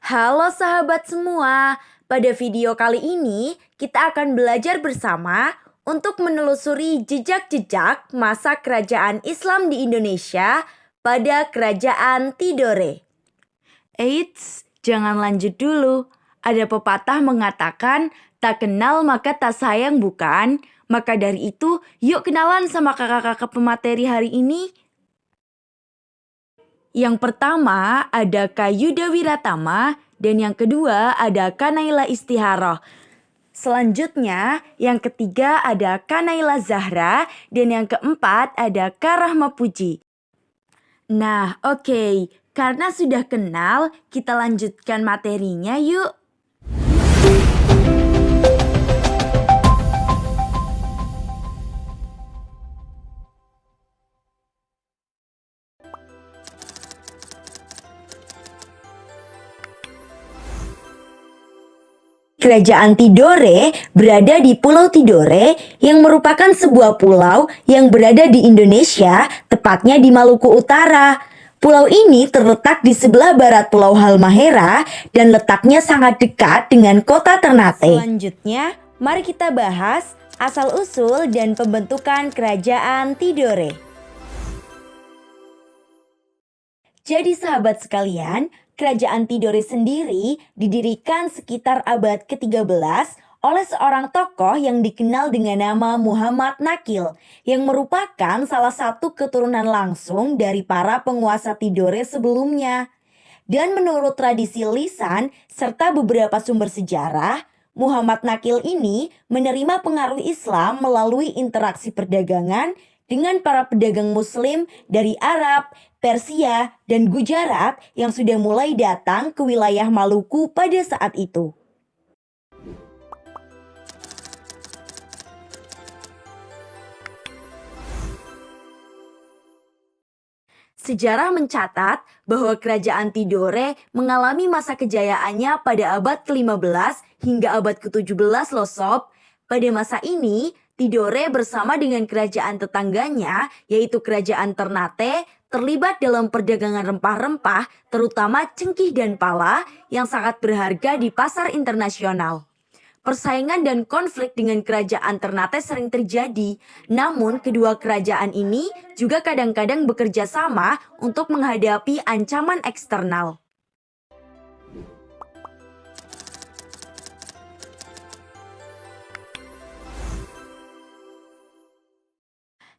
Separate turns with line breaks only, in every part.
Halo sahabat semua, pada video kali ini kita akan belajar bersama untuk menelusuri jejak-jejak masa kerajaan Islam di Indonesia pada Kerajaan Tidore. Eits, jangan lanjut dulu. Ada pepatah mengatakan, tak kenal maka tak sayang bukan? Maka dari itu, yuk kenalan sama kakak-kakak pemateri hari ini. Yang pertama ada Kak Yuda Wiratama dan yang kedua ada Kanaila Istiharoh. Selanjutnya yang ketiga ada Kanaila Zahra dan yang keempat ada Kak Rahma Puji. Nah oke, karena sudah kenal kita lanjutkan materinya yuk. Kerajaan Tidore berada di Pulau Tidore yang merupakan sebuah pulau yang berada di Indonesia, tepatnya di Maluku Utara. Pulau ini terletak di sebelah barat Pulau Halmahera dan letaknya sangat dekat dengan kota Ternate. Selanjutnya, mari kita bahas asal-usul dan pembentukan Kerajaan Tidore. Jadi sahabat sekalian, Kerajaan Tidore sendiri didirikan sekitar abad ke-13 oleh seorang tokoh yang dikenal dengan nama Muhammad Nakil, yang merupakan salah satu keturunan langsung dari para penguasa Tidore sebelumnya. Dan menurut tradisi lisan serta beberapa sumber sejarah, Muhammad Nakil ini menerima pengaruh Islam melalui interaksi perdagangan dengan para pedagang Muslim dari Arab, Persia, dan Gujarat yang sudah mulai datang ke wilayah Maluku pada saat itu. Sejarah mencatat bahwa Kerajaan Tidore mengalami masa kejayaannya pada abad ke-15 hingga abad ke-17 loh sob. Pada masa ini, Tidore bersama dengan kerajaan tetangganya, yaitu Kerajaan Ternate, terlibat dalam perdagangan rempah-rempah, terutama cengkih dan pala yang sangat berharga di pasar internasional. Persaingan dan konflik dengan kerajaan Ternate sering terjadi, namun kedua kerajaan ini juga kadang-kadang bekerja sama untuk menghadapi ancaman eksternal.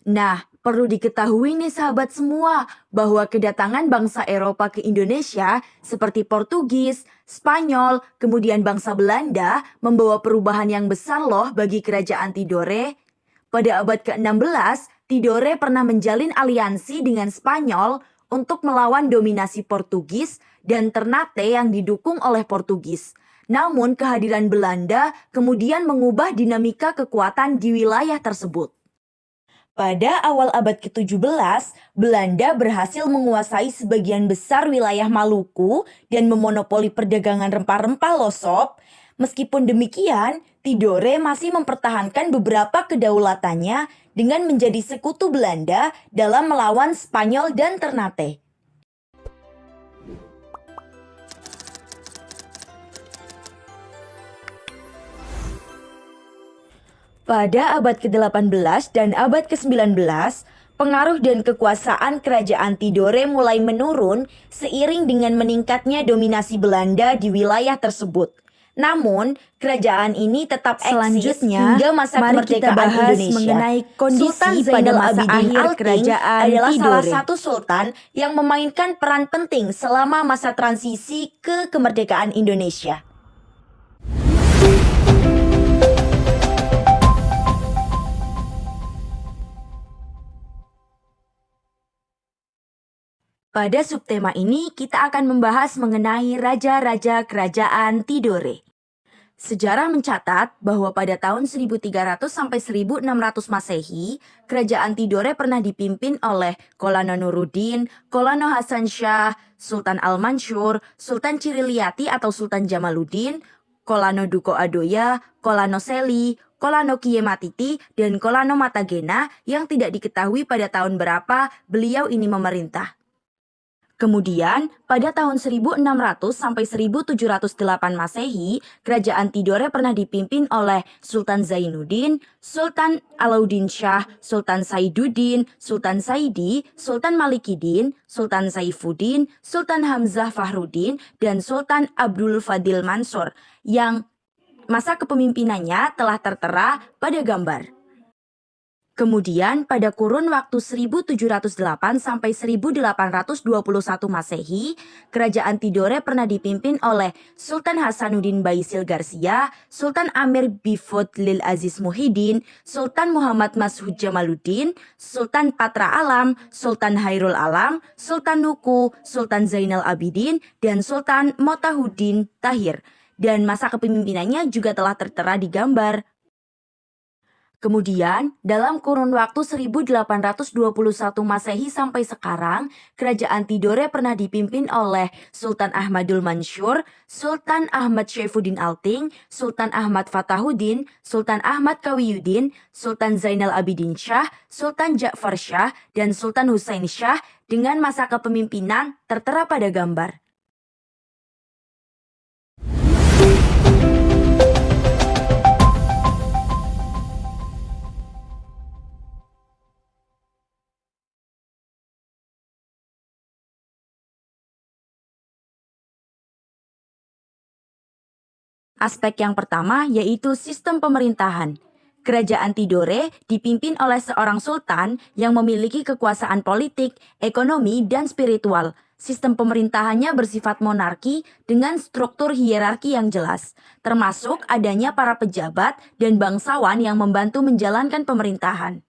Nah, perlu diketahui nih sahabat semua bahwa kedatangan bangsa Eropa ke Indonesia seperti Portugis, Spanyol, kemudian bangsa Belanda membawa perubahan yang besar loh bagi kerajaan Tidore. Pada abad ke-16, Tidore pernah menjalin aliansi dengan Spanyol untuk melawan dominasi Portugis dan Ternate yang didukung oleh Portugis. Namun kehadiran Belanda kemudian mengubah dinamika kekuatan di wilayah tersebut. Pada awal abad ke-17, Belanda berhasil menguasai sebagian besar wilayah Maluku dan memonopoli perdagangan rempah-rempah loh sob. Meskipun demikian, Tidore masih mempertahankan beberapa kedaulatannya dengan menjadi sekutu Belanda dalam melawan Spanyol dan Ternate. Pada abad ke-18 dan abad ke-19, pengaruh dan kekuasaan kerajaan Tidore mulai menurun seiring dengan meningkatnya dominasi Belanda di wilayah tersebut. Namun, kerajaan ini tetap eksis hingga masa kemerdekaan Indonesia. Mengenai kondisi Sultan pada masa akhir kerajaan adalah Tidore. Salah satu sultan yang memainkan peran penting selama masa transisi ke kemerdekaan Indonesia. Pada subtema ini kita akan membahas mengenai raja-raja kerajaan Tidore. Sejarah mencatat bahwa pada tahun 1300 sampai 1600 Masehi, kerajaan Tidore pernah dipimpin oleh Kolano Nuruddin, Kolano Hasan Shah, Sultan Al-Mansur, Sultan Ciriliati atau Sultan Jamaluddin, Kolano Duko Adoya, Kolano Seli, Kolano Kiyematiti, dan Kolano Matagena yang tidak diketahui pada tahun berapa beliau ini memerintah. Kemudian, pada tahun 1600 sampai 1708 Masehi, Kerajaan Tidore pernah dipimpin oleh Sultan Zainuddin, Sultan Alauddin Shah, Sultan Saiduddin, Sultan Saidi, Sultan Malikidin, Sultan Saifuddin, Sultan Hamzah Fahruddin, dan Sultan Abdul Fadil Mansur, yang masa kepemimpinannya telah tertera pada gambar. Kemudian pada kurun waktu 1708 sampai 1821 Masehi, Kerajaan Tidore pernah dipimpin oleh Sultan Hasanuddin Baisil Garcia, Sultan Amir Bifod Lil Aziz Muhyiddin, Sultan Muhammad Mas'ud Jamaluddin, Sultan Patra Alam, Sultan Hairul Alam, Sultan Nuku, Sultan Zainal Abidin, dan Sultan Motahuddin Tahir. Dan masa kepemimpinannya juga telah tertera di gambar. Kemudian, dalam kurun waktu 1821 Masehi sampai sekarang, Kerajaan Tidore pernah dipimpin oleh Sultan Ahmadul Mansur, Sultan Ahmad Syaifuddin Alting, Sultan Ahmad Fatahuddin, Sultan Ahmad Kawiyuddin, Sultan Zainal Abidin Shah, Sultan Ja'far Shah, dan Sultan Husain Shah dengan masa kepemimpinan tertera pada gambar. Aspek yang pertama yaitu sistem pemerintahan. Kerajaan Tidore dipimpin oleh seorang sultan yang memiliki kekuasaan politik, ekonomi, dan spiritual. Sistem pemerintahannya bersifat monarki dengan struktur hierarki yang jelas, termasuk adanya para pejabat dan bangsawan yang membantu menjalankan pemerintahan.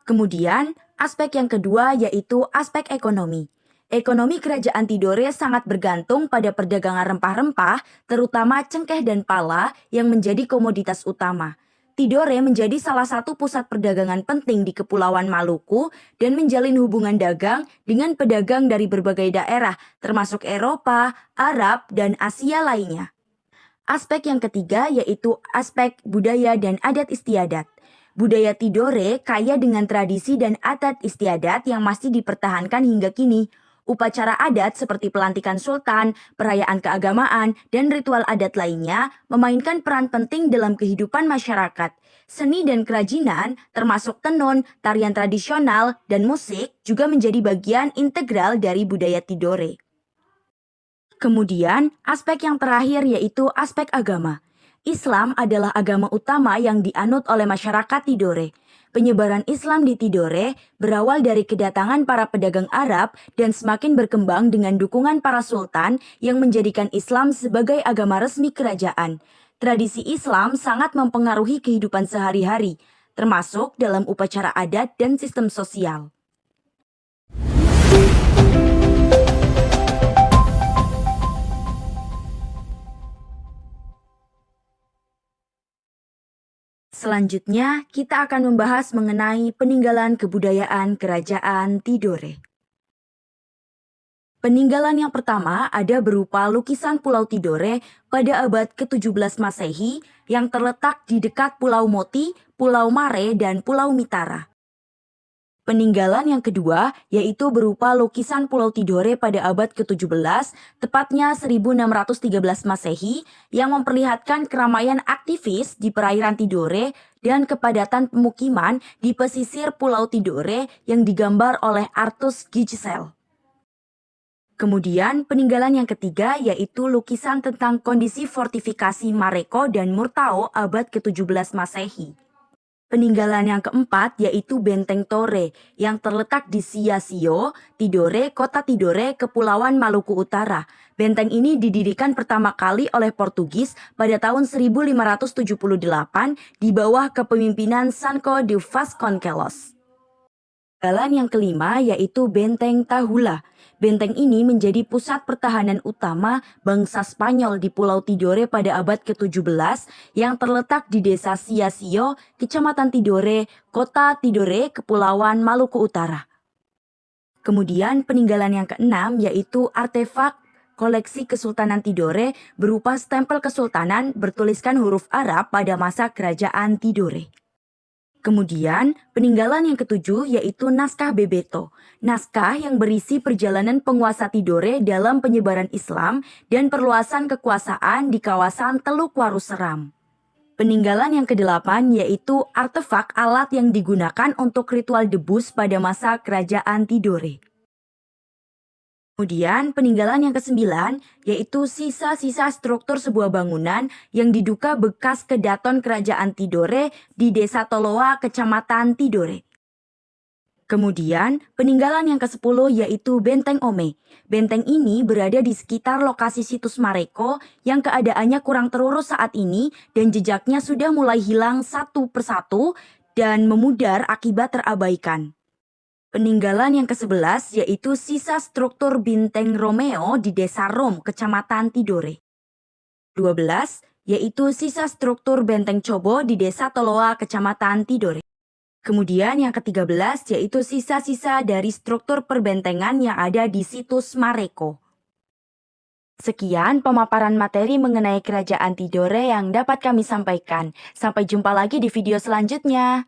Kemudian, aspek yang kedua yaitu aspek ekonomi. Ekonomi Kerajaan Tidore sangat bergantung pada perdagangan rempah-rempah, terutama cengkeh dan pala yang menjadi komoditas utama. Tidore menjadi salah satu pusat perdagangan penting di Kepulauan Maluku dan menjalin hubungan dagang dengan pedagang dari berbagai daerah, termasuk Eropa, Arab, dan Asia lainnya. Aspek yang ketiga yaitu aspek budaya dan adat istiadat. Budaya Tidore kaya dengan tradisi dan adat istiadat yang masih dipertahankan hingga kini. Upacara adat seperti pelantikan sultan, perayaan keagamaan, dan ritual adat lainnya memainkan peran penting dalam kehidupan masyarakat. Seni dan kerajinan, termasuk tenun, tarian tradisional, dan musik juga menjadi bagian integral dari budaya Tidore. Kemudian, aspek yang terakhir yaitu aspek agama. Islam adalah agama utama yang dianut oleh masyarakat Tidore. Penyebaran Islam di Tidore berawal dari kedatangan para pedagang Arab dan semakin berkembang dengan dukungan para sultan yang menjadikan Islam sebagai agama resmi kerajaan. Tradisi Islam sangat mempengaruhi kehidupan sehari-hari, termasuk dalam upacara adat dan sistem sosial. Selanjutnya, kita akan membahas mengenai peninggalan kebudayaan Kerajaan Tidore. Peninggalan yang pertama ada berupa lukisan Pulau Tidore pada abad ke-17 Masehi yang terletak di dekat Pulau Moti, Pulau Mare, dan Pulau Mitara. Peninggalan yang kedua yaitu berupa lukisan Pulau Tidore pada abad ke-17, tepatnya 1613 Masehi, yang memperlihatkan keramaian aktivis di perairan Tidore dan kepadatan pemukiman di pesisir Pulau Tidore yang digambar oleh Artus Gijsel. Kemudian peninggalan yang ketiga yaitu lukisan tentang kondisi fortifikasi Mareko dan Murtao abad ke-17 Masehi. Peninggalan yang keempat yaitu Benteng Tore yang terletak di Siasio, Tidore, Kota Tidore, Kepulauan Maluku Utara. Benteng ini didirikan pertama kali oleh Portugis pada tahun 1578 di bawah kepemimpinan Sancho de Vasconcelos. Peninggalan yang kelima yaitu Benteng Tahula. Benteng ini menjadi pusat pertahanan utama bangsa Spanyol di Pulau Tidore pada abad ke-17 yang terletak di desa Siasio, Kecamatan Tidore, Kota Tidore, Kepulauan Maluku Utara. Kemudian peninggalan yang keenam yaitu artefak koleksi Kesultanan Tidore berupa stempel kesultanan bertuliskan huruf Arab pada masa kerajaan Tidore. Kemudian, peninggalan yang ketujuh yaitu naskah Bebeto. Naskah yang berisi perjalanan penguasa Tidore dalam penyebaran Islam dan perluasan kekuasaan di kawasan Teluk Waruseram. Peninggalan yang kedelapan yaitu artefak alat yang digunakan untuk ritual debus pada masa kerajaan Tidore. Kemudian peninggalan yang kesembilan yaitu sisa-sisa struktur sebuah bangunan yang diduga bekas kedaton kerajaan Tidore di Desa Toloa, Kecamatan Tidore. Kemudian peninggalan yang ke-10 yaitu Benteng Ome. Benteng ini berada di sekitar lokasi situs Mareko yang keadaannya kurang terurus saat ini dan jejaknya sudah mulai hilang satu persatu dan memudar akibat terabaikan. Peninggalan yang ke-11 yaitu sisa struktur Binteng Romeo di Desa Rom, Kecamatan Tidore. 12 yaitu sisa struktur Benteng Cobo di Desa Toloa, Kecamatan Tidore. Kemudian yang ke-13 yaitu sisa-sisa dari struktur perbentengan yang ada di situs Mareko. Sekian pemaparan materi mengenai Kerajaan Tidore yang dapat kami sampaikan. Sampai jumpa lagi di video selanjutnya.